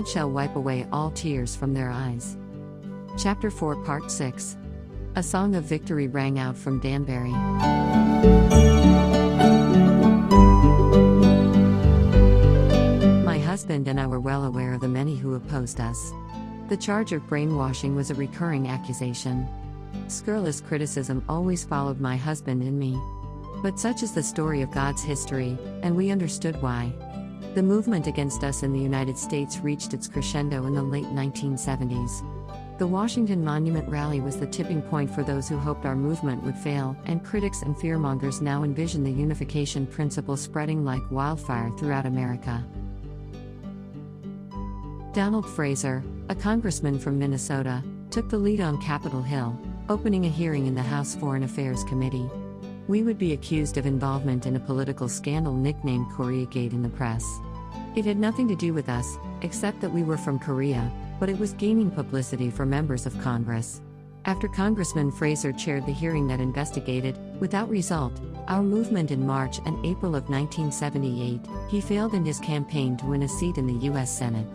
God shall wipe away all tears from their eyes. Chapter 4 Part 6. A song of victory rang out from Danbury. My husband and I were well aware of the many who opposed us. The charge of brainwashing was a recurring accusation. Scurrilous criticism always followed my husband and me. But such is the story of God's history, and we understood why. The movement against us in the United States reached its crescendo in the late 1970s. The Washington Monument Rally was the tipping point for those who hoped our movement would fail, and critics and fearmongers now envision the unification principle spreading like wildfire throughout America. Donald Fraser, a congressman from Minnesota, took the lead on Capitol Hill, opening a hearing in the House Foreign Affairs Committee. We would be accused of involvement in a political scandal nicknamed Koreagate in the press. It had nothing to do with us, except that we were from Korea, but it was gaining publicity for members of Congress. After Congressman Fraser chaired the hearing that investigated, without result, our movement in March and April of 1978, he failed in his campaign to win a seat in the U.S. Senate.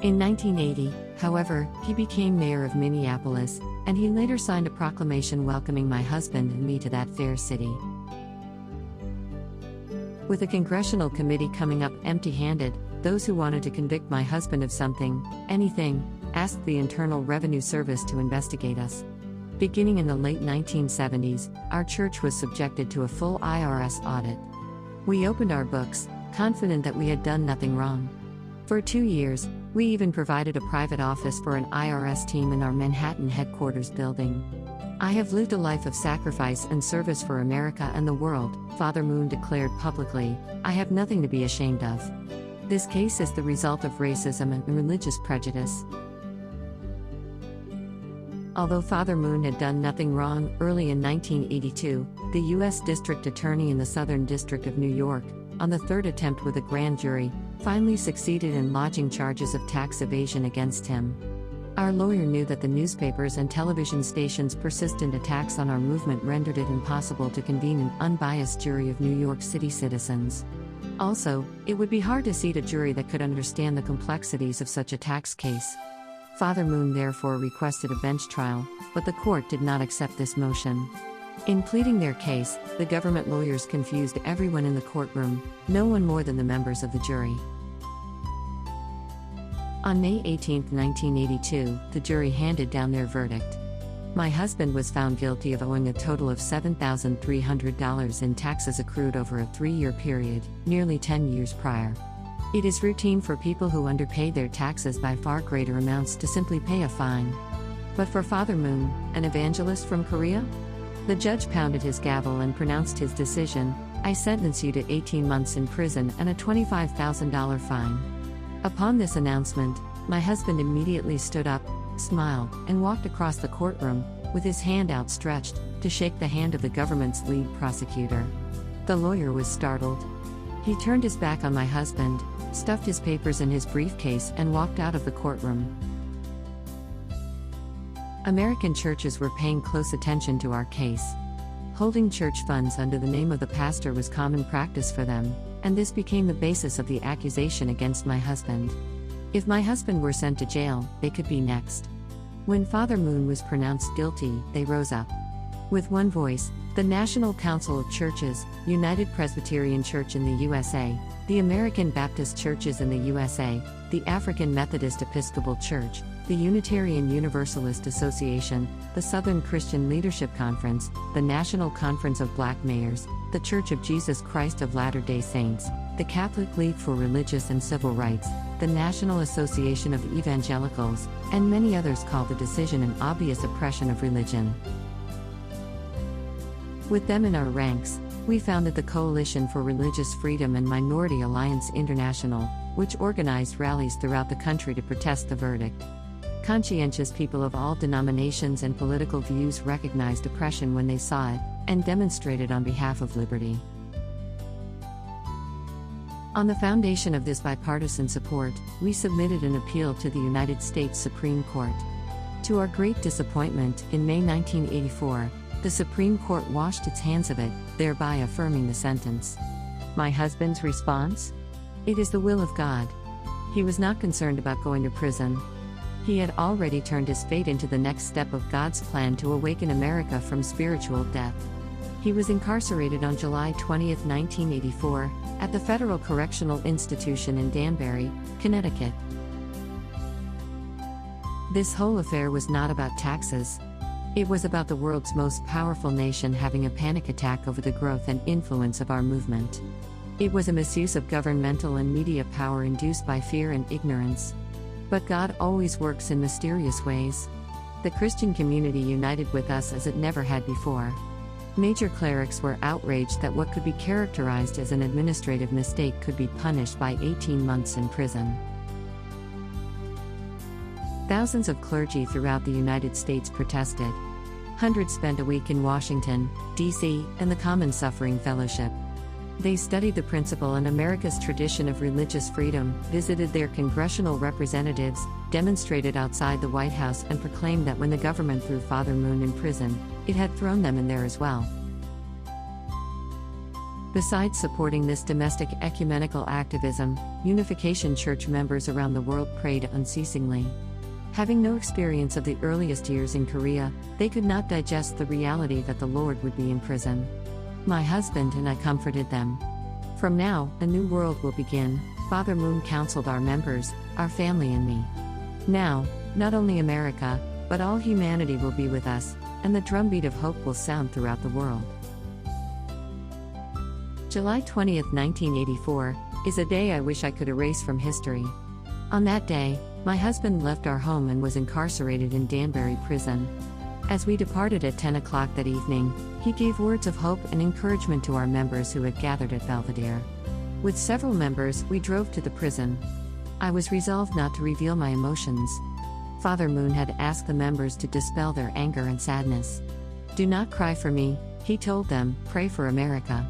In 1980, however, he became mayor of Minneapolis, and he later signed a proclamation welcoming my husband and me to that fair city. With a congressional committee coming up empty-handed, those who wanted to convict my husband of something, anything, asked the Internal Revenue Service to investigate us. Beginning in the late 1970s, our church was subjected to a full IRS audit. We opened our books, confident that we had done nothing wrong. For 2 years, we even provided a private office for an IRS team in our Manhattan headquarters building. I have lived a life of sacrifice and service for America and the world, Father Moon declared publicly. I have nothing to be ashamed of. This case is the result of racism and religious prejudice. Although Father Moon had done nothing wrong, early in 1982, the U.S. District Attorney in the Southern District of New York, on the third attempt with a grand jury, finally succeeded in lodging charges of tax evasion against him. Our lawyer knew that the newspapers and television stations' persistent attacks on our movement rendered it impossible to convene an unbiased jury of New York City citizens. Also, it would be hard to seat a jury that could understand the complexities of such a tax case. Father Moon therefore requested a bench trial, but the court did not accept this motion. In pleading their case, the government lawyers confused everyone in the courtroom, no one more than the members of the jury. On May 18, 1982, the jury handed down their verdict. My husband was found guilty of owing a total of $7,300 in taxes accrued over a 3-year period, nearly 10 years prior. It is routine for people who underpay their taxes by far greater amounts to simply pay a fine. But for Father Moon, an evangelist from Korea? The judge pounded his gavel and pronounced his decision: I sentence you to 18 months in prison and a $25,000 fine. Upon this announcement, my husband immediately stood up, smiled, and walked across the courtroom, with his hand outstretched, to shake the hand of the government's lead prosecutor. The lawyer was startled. He turned his back on my husband, stuffed his papers in his briefcase, and walked out of the courtroom. American churches were paying close attention to our case. Holding church funds under the name of the pastor was common practice for them, and this became the basis of the accusation against my husband. If my husband were sent to jail, they could be next. When Father Moon was pronounced guilty, they rose up. With one voice, the National Council of Churches, United Presbyterian Church in the USA, the American Baptist Churches in the USA, the African Methodist Episcopal Church, the Unitarian Universalist Association, the Southern Christian Leadership Conference, the National Conference of Black Mayors, the Church of Jesus Christ of Latter-day Saints, the Catholic League for Religious and Civil Rights, the National Association of Evangelicals, and many others called the decision an obvious oppression of religion. With them in our ranks, we founded the Coalition for Religious Freedom and Minority Alliance International, which organized rallies throughout the country to protest the verdict. Conscientious people of all denominations and political views recognized oppression when they saw it, and demonstrated on behalf of liberty. On the foundation of this bipartisan support, we submitted an appeal to the United States Supreme Court. To our great disappointment, in May 1984, the Supreme Court washed its hands of it, thereby affirming the sentence. My husband's response? It is the will of God. He was not concerned about going to prison. He had already turned his fate into the next step of God's plan to awaken America from spiritual death. He was incarcerated on July 20, 1984, at the Federal Correctional Institution in Danbury, Connecticut. This whole affair was not about taxes. It was about the world's most powerful nation having a panic attack over the growth and influence of our movement. It was a misuse of governmental and media power induced by fear and ignorance. But God always works in mysterious ways. The Christian community united with us as it never had before. Major clerics were outraged that what could be characterized as an administrative mistake could be punished by 18 months in prison. Thousands of clergy throughout the United States protested. Hundreds spent a week in Washington, D.C., and the Common Suffering Fellowship. They studied the principle and America's tradition of religious freedom, visited their congressional representatives, demonstrated outside the White House, and proclaimed that when the government threw Father Moon in prison, it had thrown them in there as well. Besides supporting this domestic ecumenical activism, Unification Church members around the world prayed unceasingly. Having no experience of the earliest years in Korea, they could not digest the reality that the Lord would be in prison. My husband and I comforted them. From now, a new world will begin, Father Moon counseled our members, our family and me. Now, not only America, but all humanity will be with us, and the drumbeat of hope will sound throughout the world. July 20, 1984, is a day I wish I could erase from history. On that day, my husband left our home and was incarcerated in Danbury prison. As we departed at 10 o'clock that evening, he gave words of hope and encouragement to our members who had gathered at Belvedere. With several members, we drove to the prison. I was resolved not to reveal my emotions. Father Moon had asked the members to dispel their anger and sadness. "Do not cry for me," he told them, "pray for America."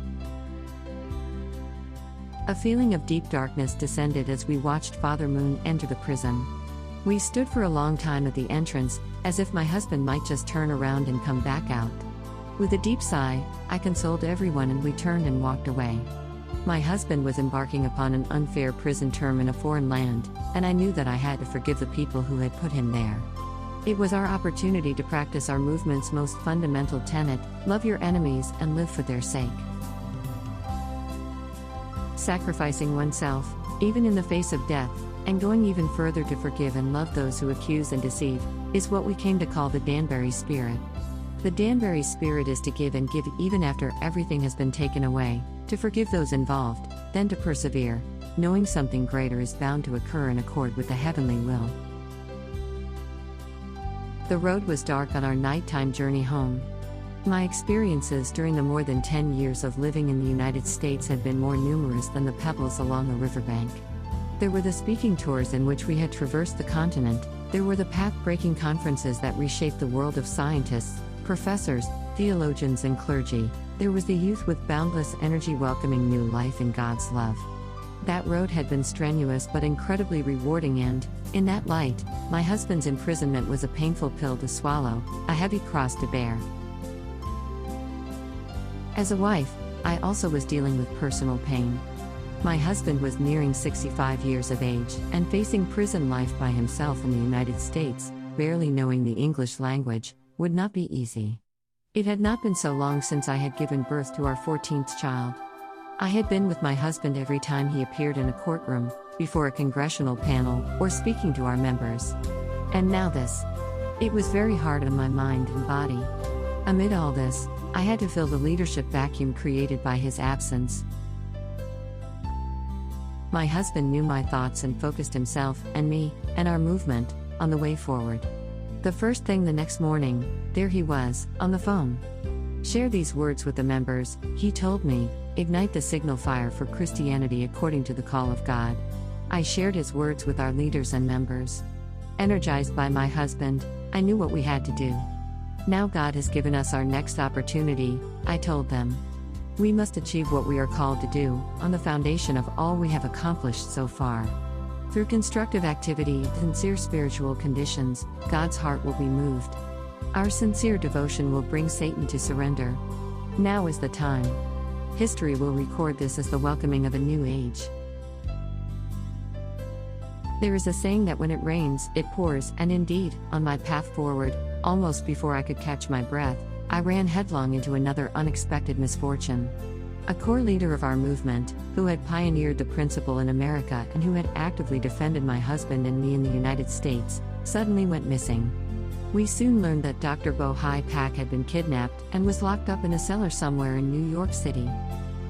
A feeling of deep darkness descended as we watched Father Moon enter the prison. We stood for a long time at the entrance, as if my husband might just turn around and come back out. With a deep sigh, I consoled everyone and we turned and walked away. My husband was embarking upon an unfair prison term in a foreign land, and I knew that I had to forgive the people who had put him there. It was our opportunity to practice our movement's most fundamental tenet: love your enemies and live for their sake. Sacrificing oneself, even in the face of death, and going even further to forgive and love those who accuse and deceive, is what we came to call the Danbury spirit. The Danbury spirit is to give and give even after everything has been taken away, to forgive those involved, then to persevere, knowing something greater is bound to occur in accord with the heavenly will. The road was dark on our nighttime journey home. My experiences during the more than 10 years of living in the United States had been more numerous than the pebbles along a riverbank. There were the speaking tours in which we had traversed the continent, there were the path-breaking conferences that reshaped the world of scientists, professors, theologians and clergy, there was the youth with boundless energy welcoming new life in God's love. That road had been strenuous but incredibly rewarding and, in that light, my husband's imprisonment was a painful pill to swallow, a heavy cross to bear. As a wife, I also was dealing with personal pain. My husband was nearing 65 years of age and facing prison life by himself in the United States, barely knowing the English language, would not be easy. It had not been so long since I had given birth to our 14th child. I had been with my husband every time he appeared in a courtroom, before a congressional panel, or speaking to our members. And now this. It was very hard on my mind and body. Amid all this, I had to fill the leadership vacuum created by his absence. My husband knew my thoughts and focused himself, and me, and our movement, on the way forward. The first thing the next morning, there he was, on the phone. "Share these words with the members," he told me, "ignite the signal fire for Christianity according to the call of God." I shared his words with our leaders and members. Energized by my husband, I knew what we had to do. "Now God has given us our next opportunity," I told them. "We must achieve what we are called to do, on the foundation of all we have accomplished so far. Through constructive activity and sincere spiritual conditions, God's heart will be moved. Our sincere devotion will bring Satan to surrender. Now is the time. History will record this as the welcoming of a new age." There is a saying that when it rains, it pours, and indeed, on my path forward, almost before I could catch my breath, I ran headlong into another unexpected misfortune. A core leader of our movement, who had pioneered the principle in America and who had actively defended my husband and me in the United States, suddenly went missing. We soon learned that Dr. Bo Hai Pak had been kidnapped and was locked up in a cellar somewhere in New York City.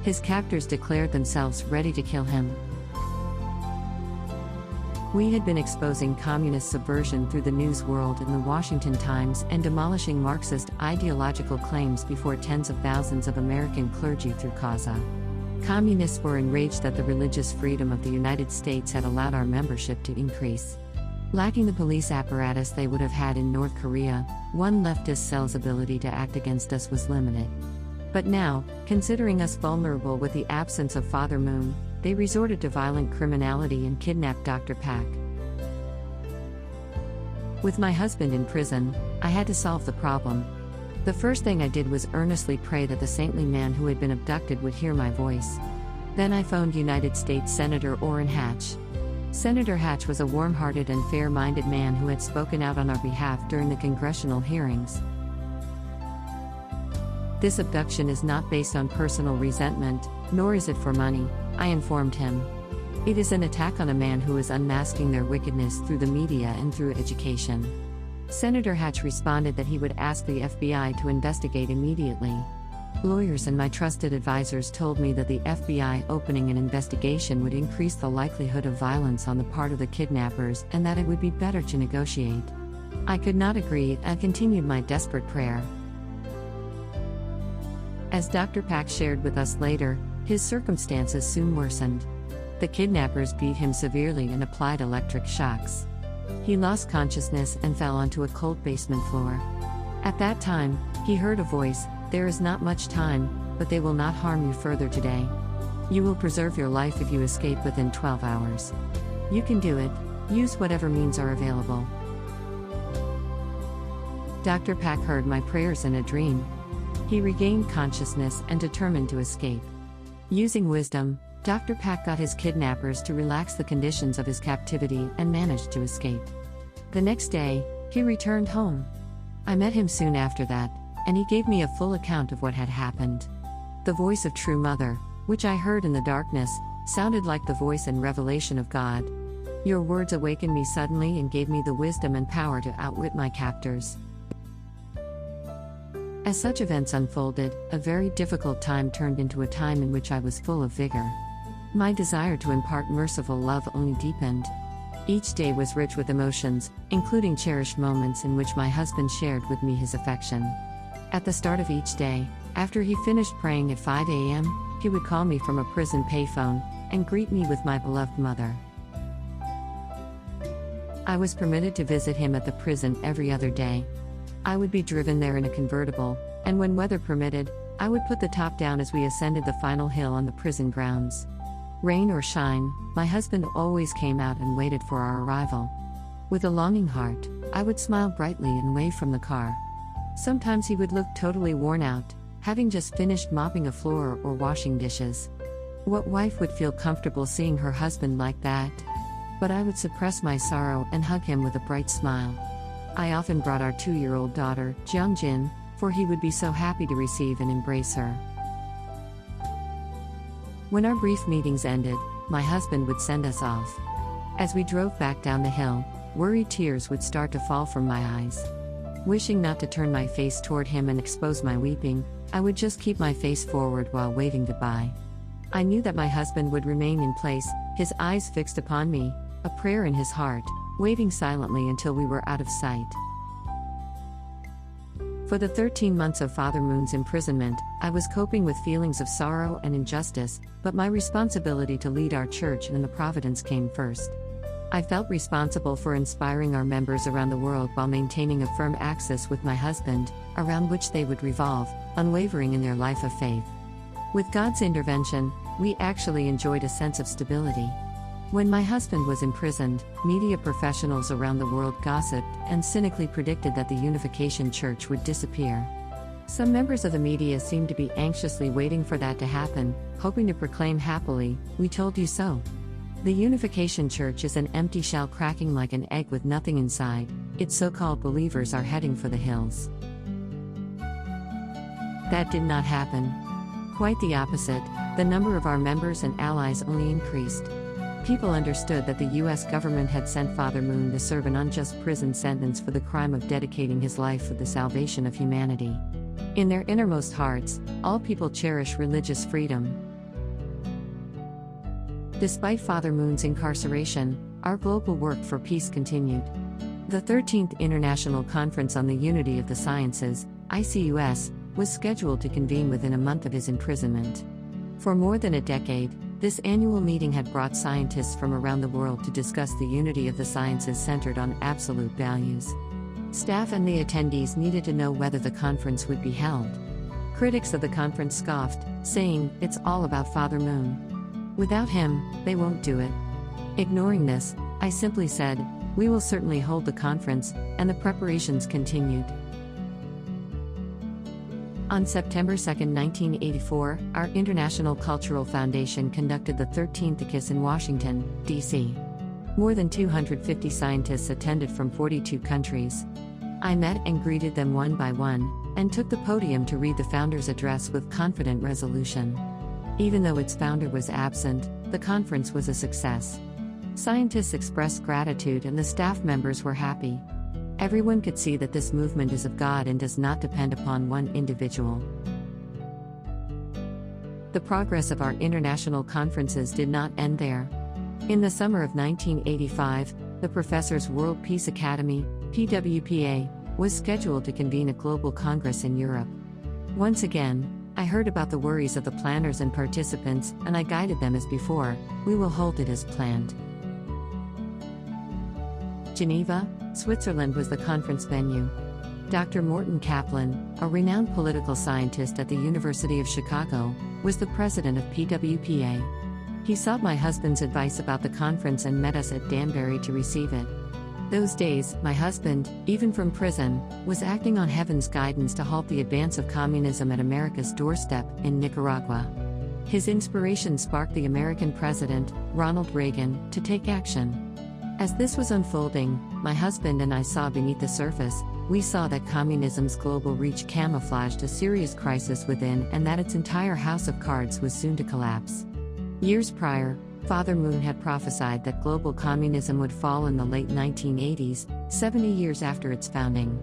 His captors declared themselves ready to kill him. We had been exposing communist subversion through the news world and the Washington Times and demolishing Marxist ideological claims before tens of thousands of American clergy through CAUSA. Communists were enraged that the religious freedom of the United States had allowed our membership to increase. Lacking the police apparatus they would have had in North Korea, one leftist cell's ability to act against us was limited. But now, considering us vulnerable with the absence of Father Moon, they resorted to violent criminality and kidnapped Dr. Pak. With my husband in prison, I had to solve the problem. The first thing I did was earnestly pray that the saintly man who had been abducted would hear my voice. Then I phoned United States Senator Orrin Hatch. Senator Hatch was a warm-hearted and fair-minded man who had spoken out on our behalf during the congressional hearings. This abduction is not based on personal resentment, nor is it for money, I informed him. It is an attack on a man who is unmasking their wickedness through the media and through education. Senator Hatch responded that he would ask the FBI to investigate immediately. Lawyers and my trusted advisors told me that the FBI opening an investigation would increase the likelihood of violence on the part of the kidnappers and that it would be better to negotiate. I could not agree and continued my desperate prayer. As Dr. Pak shared with us later, his circumstances soon worsened. The kidnappers beat him severely and applied electric shocks. He lost consciousness and fell onto a cold basement floor. At that time, he heard a voice, "There is not much time, but they will not harm you further today. You will preserve your life if you escape within 12 hours. You can do it, use whatever means are available." Dr. Pak heard my prayers in a dream. He regained consciousness and determined to escape. Using wisdom, Dr. Pak got his kidnappers to relax the conditions of his captivity and managed to escape. The next day, he returned home. I met him soon after that, and he gave me a full account of what had happened. The voice of True Mother, which I heard in the darkness, sounded like the voice and revelation of God. Your words awakened me suddenly and gave me the wisdom and power to outwit my captors. As such events unfolded, a very difficult time turned into a time in which I was full of vigor. My desire to impart merciful love only deepened. Each day was rich with emotions, including cherished moments in which my husband shared with me his affection. At the start of each day, after he finished praying at 5 a.m., he would call me from a prison payphone and greet me with my beloved mother. I was permitted to visit him at the prison every other day. I would be driven there in a convertible, and when weather permitted, I would put the top down as we ascended the final hill on the prison grounds. Rain or shine, my husband always came out and waited for our arrival. With a longing heart, I would smile brightly and wave from the car. Sometimes he would look totally worn out, having just finished mopping a floor or washing dishes. What wife would feel comfortable seeing her husband like that? But I would suppress my sorrow and hug him with a bright smile. I often brought our 2-year-old daughter, Jeongjin, for he would be so happy to receive and embrace her. When our brief meetings ended, my husband would send us off. As we drove back down the hill, worried tears would start to fall from my eyes. Wishing not to turn my face toward him and expose my weeping, I would just keep my face forward while waving goodbye. I knew that my husband would remain in place, his eyes fixed upon me, a prayer in his heart, waving silently until we were out of sight. For the 13 months of Father Moon's imprisonment, I was coping with feelings of sorrow and injustice, but my responsibility to lead our church and the providence came first. I felt responsible for inspiring our members around the world while maintaining a firm axis with my husband, around which they would revolve, unwavering in their life of faith. With God's intervention, we actually enjoyed a sense of stability. When my husband was imprisoned, media professionals around the world gossiped and cynically predicted that the Unification Church would disappear. Some members of the media seemed to be anxiously waiting for that to happen, hoping to proclaim happily, "We told you so." The Unification Church is an empty shell cracking like an egg with nothing inside. Its so-called believers are heading for the hills. That did not happen. Quite the opposite, the number of our members and allies only increased. People understood that the US government had sent Father Moon to serve an unjust prison sentence for the crime of dedicating his life for the salvation of humanity. In their innermost hearts, all people cherish religious freedom. Despite Father Moon's incarceration, our global work for peace continued. The 13th International Conference on the Unity of the Sciences, ICUS, was scheduled to convene within a month of his imprisonment. For more than a decade, this annual meeting had brought scientists from around the world to discuss the unity of the sciences centered on absolute values. Staff and the attendees needed to know whether the conference would be held. Critics of the conference scoffed, saying, "It's all about Father Moon. Without him, they won't do it." Ignoring this, I simply said, "We will certainly hold the conference," and the preparations continued. On September 2, 1984, our International Cultural Foundation conducted the 13th ICUS in Washington, D.C. More than 250 scientists attended from 42 countries. I met and greeted them one by one, and took the podium to read the founder's address with confident resolution. Even though its founder was absent, the conference was a success. Scientists expressed gratitude and the staff members were happy. Everyone could see that this movement is of God and does not depend upon one individual. The progress of our international conferences did not end there. In the summer of 1985, the Professors' World Peace Academy, PWPA, was scheduled to convene a global congress in Europe. Once again, I heard about the worries of the planners and participants, and I guided them as before. We will hold it as planned. Geneva, Switzerland was the conference venue. Dr. Morton Kaplan, a renowned political scientist at the University of Chicago, was the president of PWPA. He sought my husband's advice about the conference and met us at Danbury to receive it. Those days, my husband, even from prison, was acting on heaven's guidance to halt the advance of communism at America's doorstep in Nicaragua. His inspiration sparked the American president, Ronald Reagan, to take action. As this was unfolding, my husband and I saw beneath the surface. We saw that communism's global reach camouflaged a serious crisis within and that its entire house of cards was soon to collapse. Years prior, Father Moon had prophesied that global communism would fall in the late 1980s, 70 years after its founding.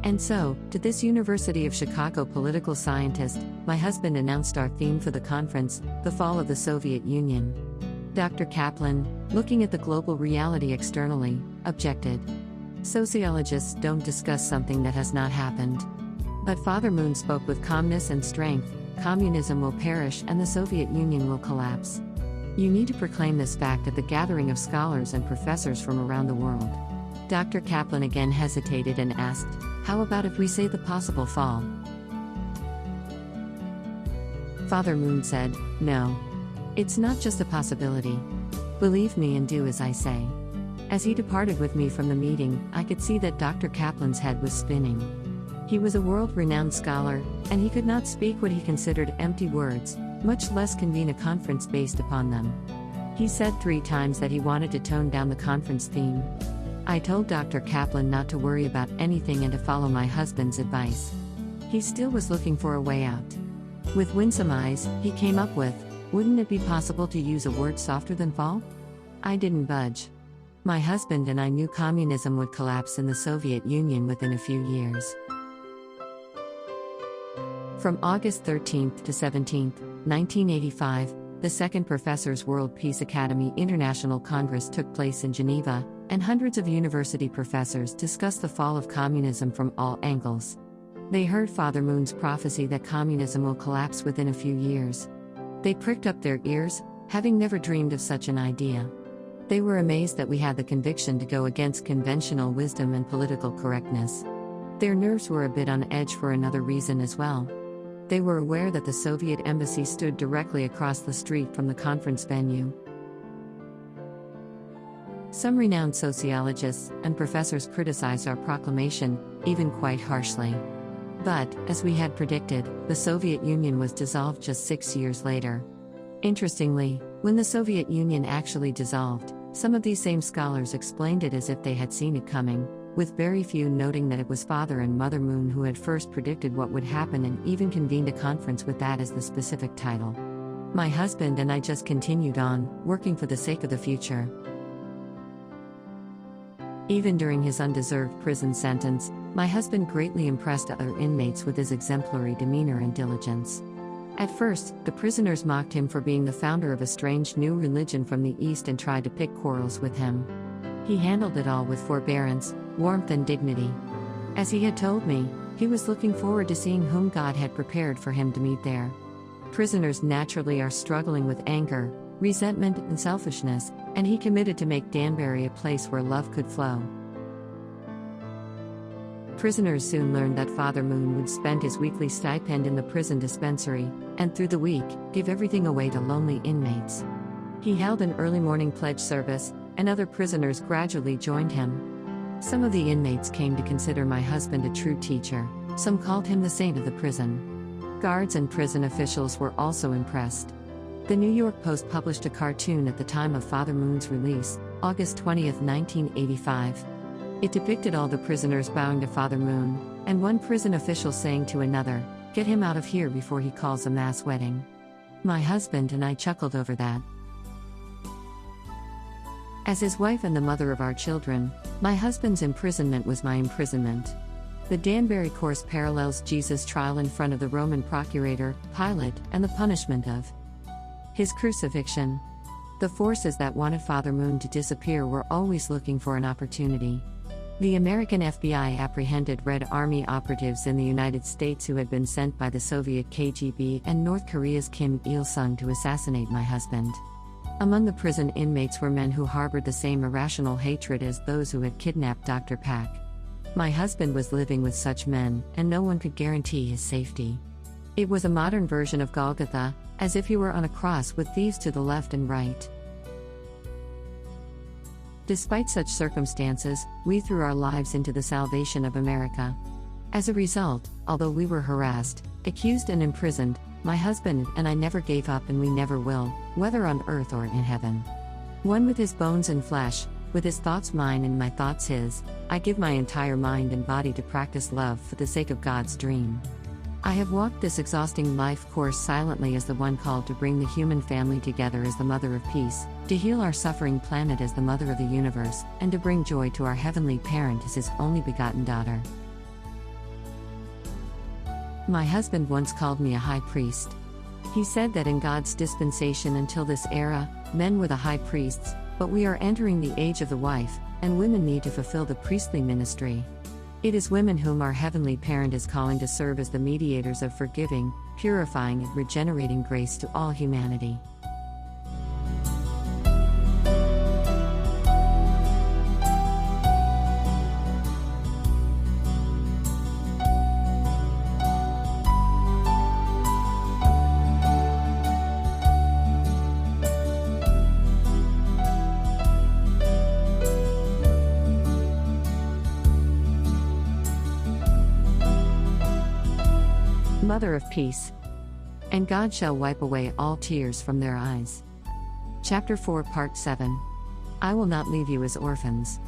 And so, to this University of Chicago political scientist, my husband announced our theme for the conference, the fall of the Soviet Union. Dr. Kaplan, looking at the global reality externally, objected. Sociologists don't discuss something that has not happened. But Father Moon spoke with calmness and strength. Communism will perish and the Soviet Union will collapse. You need to proclaim this fact at the gathering of scholars and professors from around the world. Dr. Kaplan again hesitated and asked, "How about if we say the possible fall?" Father Moon said, "No. It's not just a possibility. Believe me and do as I say." As he departed with me from the meeting, I could see that Dr. Kaplan's head was spinning. He was a world-renowned scholar, and he could not speak what he considered empty words, much less convene a conference based upon them. He said 3 times that he wanted to tone down the conference theme. I told Dr. Kaplan not to worry about anything and to follow my husband's advice. He still was looking for a way out. With winsome eyes, he came up with, "Wouldn't it be possible to use a word softer than fall?" I didn't budge. My husband and I knew communism would collapse in the Soviet Union within a few years. From August 13th to 17th, 1985, the Second Professors' World Peace Academy International Congress took place in Geneva, and hundreds of university professors discussed the fall of communism from all angles. They heard Father Moon's prophecy that communism will collapse within a few years. They pricked up their ears, having never dreamed of such an idea. They were amazed that we had the conviction to go against conventional wisdom and political correctness. Their nerves were a bit on edge for another reason as well. They were aware that the Soviet embassy stood directly across the street from the conference venue. Some renowned sociologists and professors criticized our proclamation, even quite harshly. But, as we had predicted, the Soviet Union was dissolved just 6 years later. Interestingly, when the Soviet Union actually dissolved, some of these same scholars explained it as if they had seen it coming, with very few noting that it was Father and Mother Moon who had first predicted what would happen and even convened a conference with that as the specific title. My husband and I just continued on, working for the sake of the future. Even during his undeserved prison sentence, my husband greatly impressed other inmates with his exemplary demeanor and diligence. At first, the prisoners mocked him for being the founder of a strange new religion from the East and tried to pick quarrels with him. He handled it all with forbearance, warmth and dignity. As he had told me, he was looking forward to seeing whom God had prepared for him to meet there. Prisoners naturally are struggling with anger, resentment and selfishness, and he committed to make Danbury a place where love could flow. Prisoners soon learned that Father Moon would spend his weekly stipend in the prison dispensary, and through the week, give everything away to lonely inmates. He held an early morning pledge service, and other prisoners gradually joined him. Some of the inmates came to consider my husband a true teacher, some called him the saint of the prison. Guards and prison officials were also impressed. The New York Post published a cartoon at the time of Father Moon's release, August 20, 1985. It depicted all the prisoners bowing to Father Moon, and one prison official saying to another, "Get him out of here before he calls a mass wedding." My husband and I chuckled over that. As his wife and the mother of our children, my husband's imprisonment was my imprisonment. The Danbury course parallels Jesus' trial in front of the Roman procurator, Pilate, and the punishment of his crucifixion. The forces that wanted Father Moon to disappear were always looking for an opportunity. The American FBI apprehended Red Army operatives in the United States who had been sent by the Soviet KGB and North Korea's Kim Il-sung to assassinate my husband. Among the prison inmates were men who harbored the same irrational hatred as those who had kidnapped Dr. Pak. My husband was living with such men, and no one could guarantee his safety. It was a modern version of Golgotha, as if he were on a cross with thieves to the left and right. Despite such circumstances, we threw our lives into the salvation of America. As a result, although we were harassed, accused and imprisoned, my husband and I never gave up, and we never will, whether on earth or in heaven. One with his bones and flesh, with his thoughts mine and my thoughts his, I give my entire mind and body to practice love for the sake of God's dream. I have walked this exhausting life course silently as the one called to bring the human family together as the Mother of Peace, to heal our suffering planet as the Mother of the Universe, and to bring joy to our Heavenly Parent as His only begotten daughter. My husband once called me a high priest. He said that in God's dispensation until this era, men were the high priests, but we are entering the age of the wife, and women need to fulfill the priestly ministry. It is women whom our Heavenly Parent is calling to serve as the mediators of forgiving, purifying, and regenerating grace to all humanity. Mother of Peace. And God shall wipe away all tears from their eyes. Chapter 4, Part 7. I will not leave you as orphans.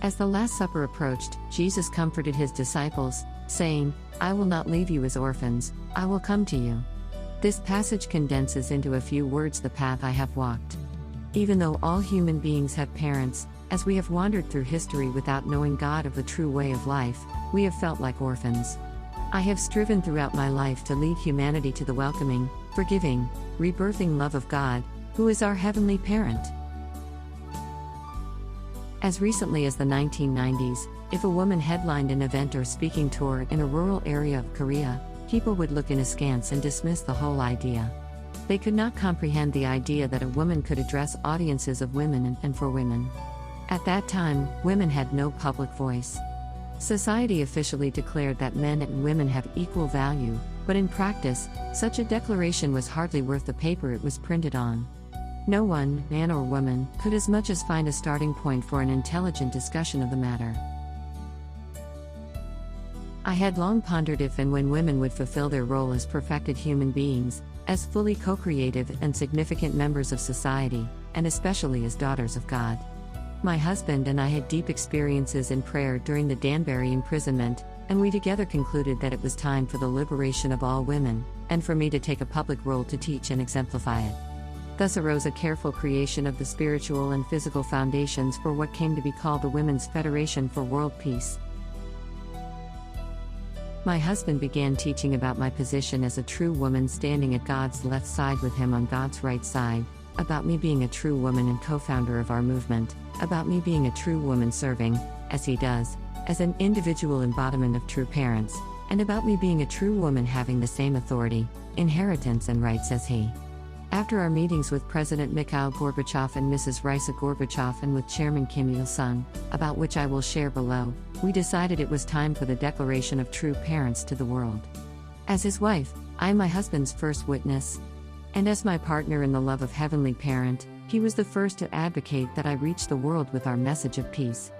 As the Last Supper approached, Jesus comforted his disciples, saying, "I will not leave you as orphans, I will come to you." This passage condenses into a few words the path I have walked. Even though all human beings have parents, as we have wandered through history without knowing God of the true way of life, we have felt like orphans. I have striven throughout my life to lead humanity to the welcoming, forgiving, rebirthing love of God, who is our Heavenly Parent. As recently as the 1990s, if a woman headlined an event or speaking tour in a rural area of Korea, people would look in askance and dismiss the whole idea. They could not comprehend the idea that a woman could address audiences of women and for women. At that time, women had no public voice. Society officially declared that men and women have equal value, but in practice, such a declaration was hardly worth the paper it was printed on. No one, man or woman, could as much as find a starting point for an intelligent discussion of the matter. I had long pondered if and when women would fulfill their role as perfected human beings, as fully co-creative and significant members of society, and especially as daughters of God. My husband and I had deep experiences in prayer during the Danbury imprisonment, and we together concluded that it was time for the liberation of all women, and for me to take a public role to teach and exemplify it. Thus arose a careful creation of the spiritual and physical foundations for what came to be called the Women's Federation for World Peace. My husband began teaching about my position as a true woman standing at God's left side with him on God's right side, about me being a true woman and co-founder of our movement, about me being a true woman serving, as he does, as an individual embodiment of true parents, and about me being a true woman having the same authority, inheritance and rights as he. After our meetings with President Mikhail Gorbachev and Mrs. Raisa Gorbachev and with Chairman Kim Il-sung, about which I will share below, we decided it was time for the declaration of true parents to the world. As his wife, I am my husband's first witness. And as my partner in the love of Heavenly Parent, he was the first to advocate that I reach the world with our message of peace.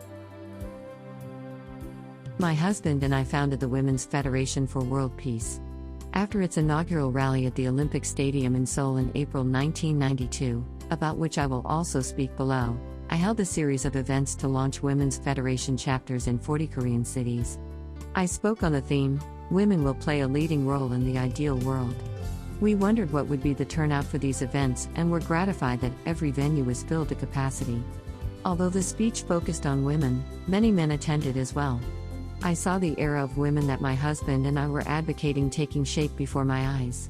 My husband and I founded the Women's Federation for World Peace. After its inaugural rally at the Olympic Stadium in Seoul in April 1992, about which I will also speak below, I held a series of events to launch Women's Federation chapters in 40 Korean cities. I spoke on the theme, Women will play a leading role in the ideal world. We wondered what would be the turnout for these events and were gratified that every venue was filled to capacity. Although the speech focused on women, many men attended as well. I saw the era of women that my husband and I were advocating taking shape before my eyes.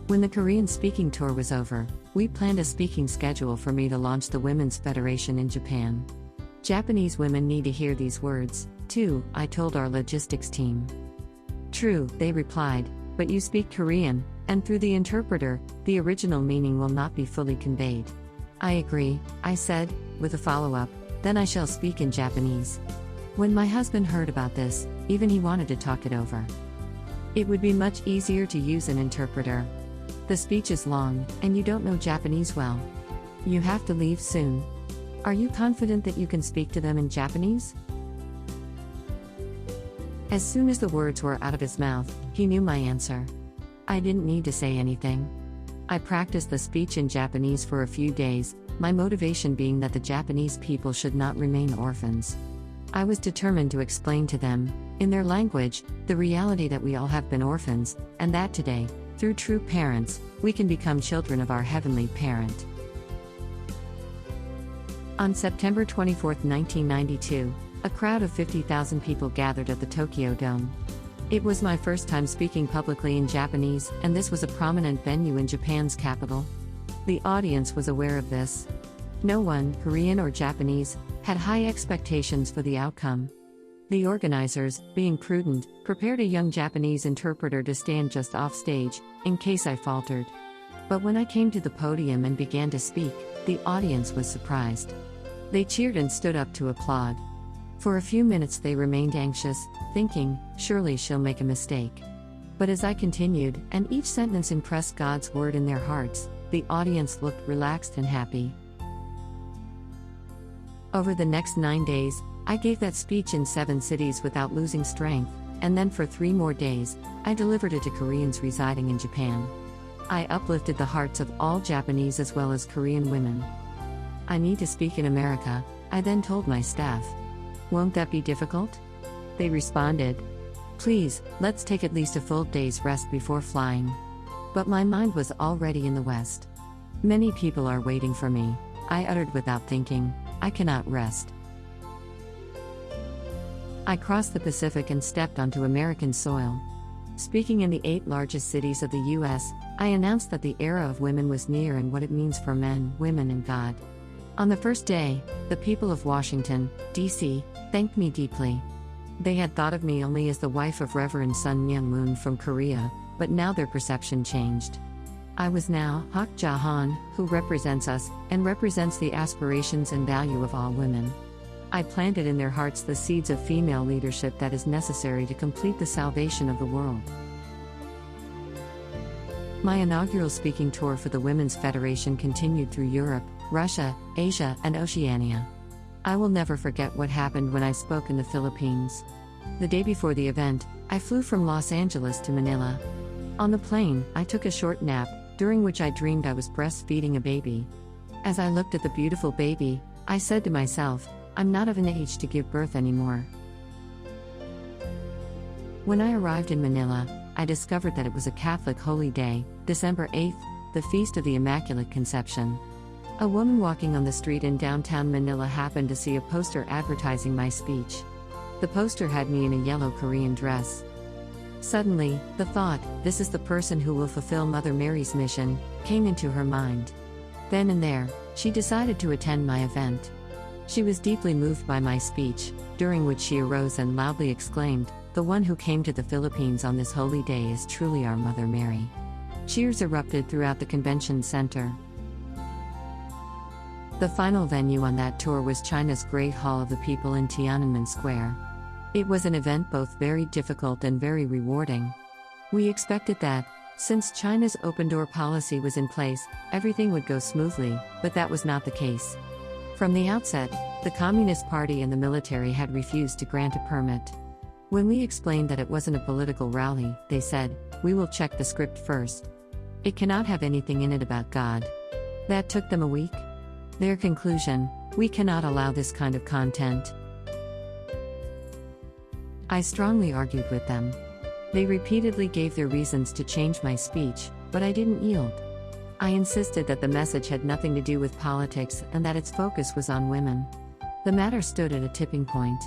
When the Korean speaking tour was over, we planned a speaking schedule for me to launch the Women's Federation in Japan. Japanese women need to hear these words, too, I told our logistics team. True, they replied, but you speak Korean, and through the interpreter, the original meaning will not be fully conveyed. I agree, I said, with a follow-up, then I shall speak in Japanese. When my husband heard about this, even he wanted to talk it over. It would be much easier to use an interpreter. The speech is long, and you don't know Japanese well. You have to leave soon. Are you confident that you can speak to them in Japanese? As soon as the words were out of his mouth, he knew my answer. I didn't need to say anything. I practiced the speech in Japanese for a few days, my motivation being that the Japanese people should not remain orphans. I was determined to explain to them, in their language, the reality that we all have been orphans, and that today, through true parents, we can become children of our Heavenly Parent. On September 24, 1992, a crowd of 50,000 people gathered at the Tokyo Dome. It was my first time speaking publicly in Japanese, and this was a prominent venue in Japan's capital. The audience was aware of this. No one, Korean or Japanese, had high expectations for the outcome. The organizers, being prudent, prepared a young Japanese interpreter to stand just off stage, in case I faltered. But when I came to the podium and began to speak, the audience was surprised. They cheered and stood up to applaud. For a few minutes they remained anxious, thinking, surely she'll make a mistake. But as I continued, and each sentence impressed God's word in their hearts, the audience looked relaxed and happy. Over the next 9 days, I gave that speech in 7 cities without losing strength, and then for 3 more days, I delivered it to Koreans residing in Japan. I uplifted the hearts of all Japanese as well as Korean women. I need to speak in America, I then told my staff. Won't that be difficult? They responded, please, let's take at least a full day's rest before flying. But my mind was already in the West. Many people are waiting for me, I uttered without thinking, I cannot rest. I crossed the Pacific and stepped onto American soil. Speaking in the 8 largest cities of the U.S., I announced that the era of women was near and what it means for men, women, and God. On the first day, the people of Washington, D.C., thanked me deeply. They had thought of me only as the wife of Reverend Sun Myung Moon from Korea, but now their perception changed. I was now Hak Ja Han, who represents us, and represents the aspirations and value of all women. I planted in their hearts the seeds of female leadership that is necessary to complete the salvation of the world. My inaugural speaking tour for the Women's Federation continued through Europe, Russia, Asia, and Oceania. I will never forget what happened when I spoke in the Philippines. The day before the event, I flew from Los Angeles to Manila. On the plane, I took a short nap, during which I dreamed I was breastfeeding a baby. As I looked at the beautiful baby, I said to myself, I'm not of an age to give birth anymore. When I arrived in Manila, I discovered that it was a Catholic holy day, December 8th, the Feast of the Immaculate Conception. A woman walking on the street in downtown Manila happened to see a poster advertising my speech. The poster had me in a yellow Korean dress. Suddenly, the thought, this is the person who will fulfill Mother Mary's mission, came into her mind. Then and there, she decided to attend my event. She was deeply moved by my speech, during which she arose and loudly exclaimed, the one who came to the Philippines on this holy day is truly our Mother Mary. Cheers erupted throughout the convention center. The final venue on that tour was China's Great Hall of the People in Tiananmen Square. It was an event both very difficult and very rewarding. We expected that, since China's open-door policy was in place, everything would go smoothly, but that was not the case. From the outset, the Communist Party and the military had refused to grant a permit. When we explained that it wasn't a political rally, they said, we will check the script first. It cannot have anything in it about God. That took them a week. Their conclusion, we cannot allow this kind of content. I strongly argued with them. They repeatedly gave their reasons to change my speech, but I didn't yield. I insisted that the message had nothing to do with politics and that its focus was on women. The matter stood at a tipping point.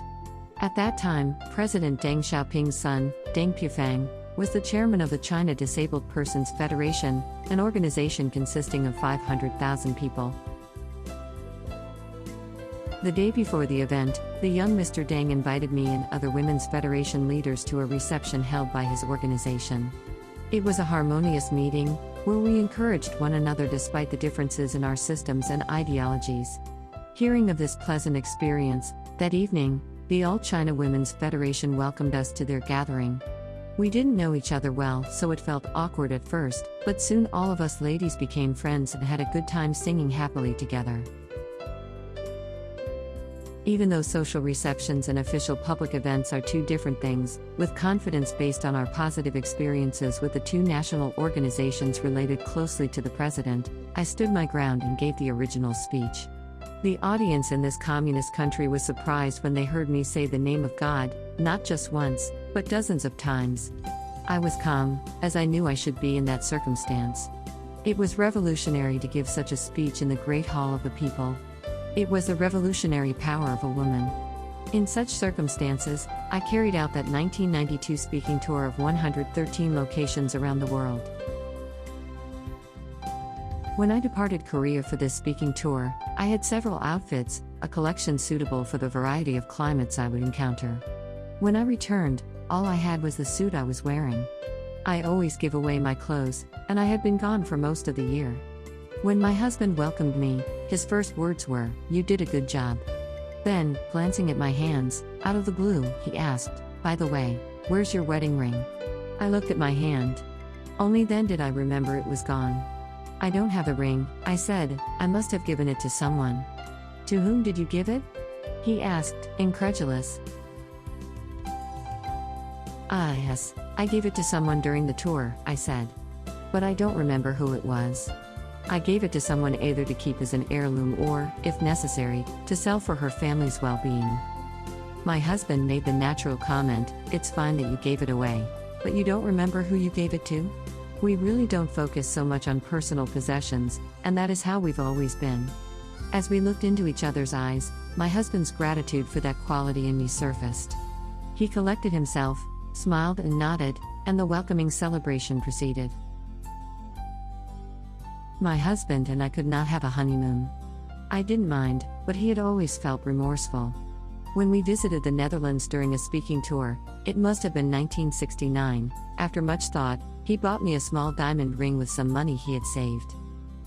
At that time, President Deng Xiaoping's son, Deng Pufang, was the chairman of the China Disabled Persons Federation, an organization consisting of 500,000 people. The day before the event, the young Mr. Deng invited me and other Women's Federation leaders to a reception held by his organization. It was a harmonious meeting, where we encouraged one another despite the differences in our systems and ideologies. Hearing of this pleasant experience, that evening, the All China Women's Federation welcomed us to their gathering. We didn't know each other well, so it felt awkward at first, but soon all of us ladies became friends and had a good time singing happily together. Even though social receptions and official public events are two different things, with confidence based on our positive experiences with the two national organizations related closely to the president, I stood my ground and gave the original speech. The audience in this communist country was surprised when they heard me say the name of God, not just once, but dozens of times. I was calm, as I knew I should be in that circumstance. It was revolutionary to give such a speech in the Great Hall of the People. It was the revolutionary power of a woman. In such circumstances, I carried out that 1992 speaking tour of 113 locations around the world. When I departed Korea for this speaking tour, I had several outfits, a collection suitable for the variety of climates I would encounter. When I returned, all I had was the suit I was wearing. I always give away my clothes, and I had been gone for most of the year. When my husband welcomed me, his first words were, "You did a good job." Then, glancing at my hands, out of the blue, he asked, "By the way, where's your wedding ring?" I looked at my hand. Only then did I remember it was gone. "I don't have the ring," I said. "I must have given it to someone." "To whom did you give it?" he asked, incredulous. "Ah, yes, I gave it to someone during the tour," I said. "But I don't remember who it was. I gave it to someone either to keep as an heirloom or, if necessary, to sell for her family's well-being." My husband made the natural comment, "It's fine that you gave it away, but you don't remember who you gave it to?" We really don't focus so much on personal possessions, and that is how we've always been. As we looked into each other's eyes, my husband's gratitude for that quality in me surfaced. He collected himself, smiled and nodded, and the welcoming celebration proceeded. My husband and I could not have a honeymoon. I didn't mind, but he had always felt remorseful. When we visited the Netherlands during a speaking tour, it must have been 1969, after much thought, he bought me a small diamond ring with some money he had saved.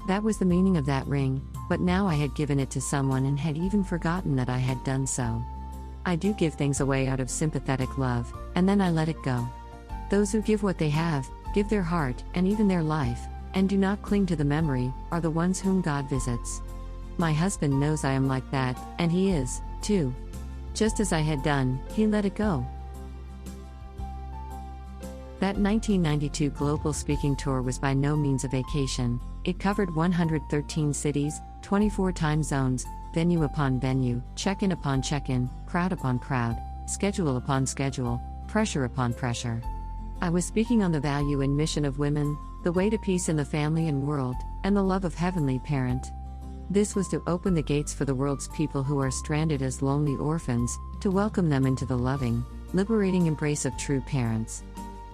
That was the meaning of that ring, but now I had given it to someone and had even forgotten that I had done so. I do give things away out of sympathetic love, and then I let it go. Those who give what they have, give their heart and even their life, and do not cling to the memory, are the ones whom God visits. My husband knows I am like that, and he is, too. Just as I had done, he let it go. That 1992 global speaking tour was by no means a vacation. It covered 113 cities, 24 time zones, venue upon venue, check-in upon check-in, crowd upon crowd, schedule upon schedule, pressure upon pressure. I was speaking on the value and mission of women, the way to peace in the family and world, and the love of Heavenly Parent. This was to open the gates for the world's people who are stranded as lonely orphans, to welcome them into the loving, liberating embrace of true parents.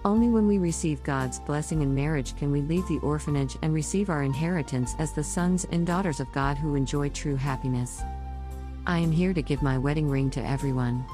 Only when we receive God's blessing in marriage can we leave the orphanage and receive our inheritance as the sons and daughters of God who enjoy true happiness. I am here to give my wedding ring to everyone.